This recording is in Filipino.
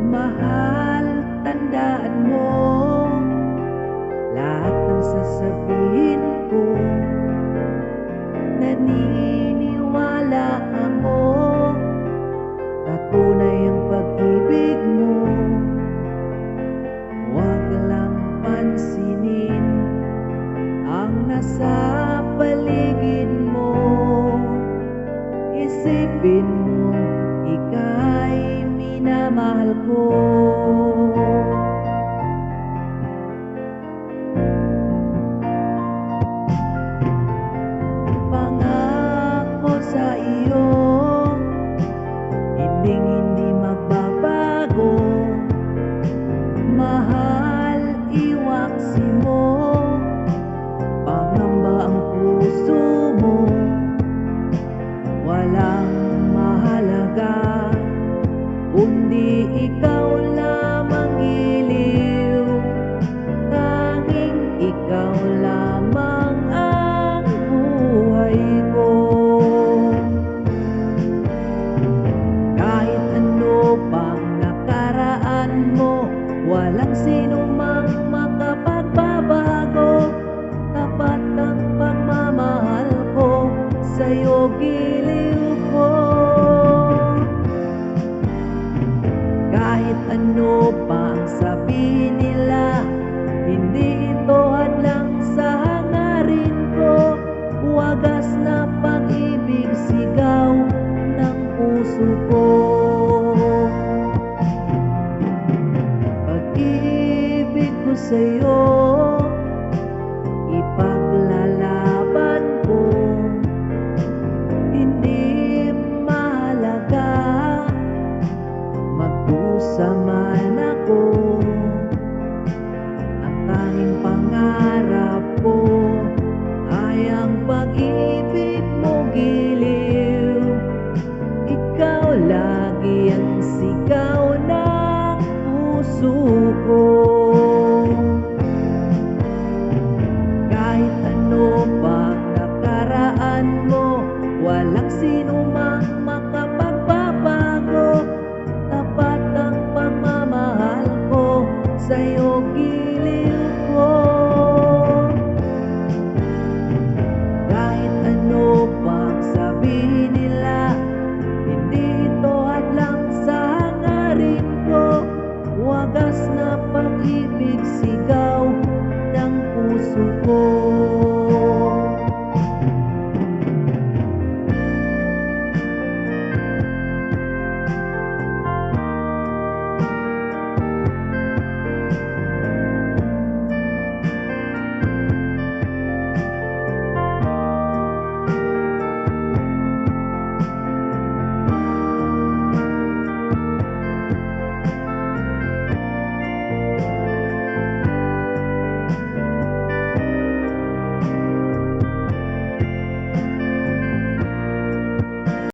Mahal, tandaan mo lahat ng sasabihin ko. Naniniwala ako sa tunay ang pag-ibig mo. Huwag lang pansinin ang nasa paligid mo. Isipin mo, ika'y minamahal ko. Pangako sa iyo, hindi magbabago. Mahal, iwaksi mo, pangamba ang puso mo. Walang mahalaga kundi ikaw lamang, iliw. Tanging ikaw lamang ang buhay ko. Kahit ano pang nakaraan mo, walang sino mang makapagbabago. Tapat ang pagmamahal ko sa'yo, giliw ko. Kahit ano pang sabihin nila, hindi ito hadlang sa hangarin ko. Wagas na pag-ibig, sigaw ng puso ko. Pag-ibig ko sa'yo, ipaglalaban ko. Hindi mahalaga magdusa man ako. Ang tanging pangarap ko ay ang pag-ibig mo, giliw. Ikaw lagi ang sigaw ng puso ko.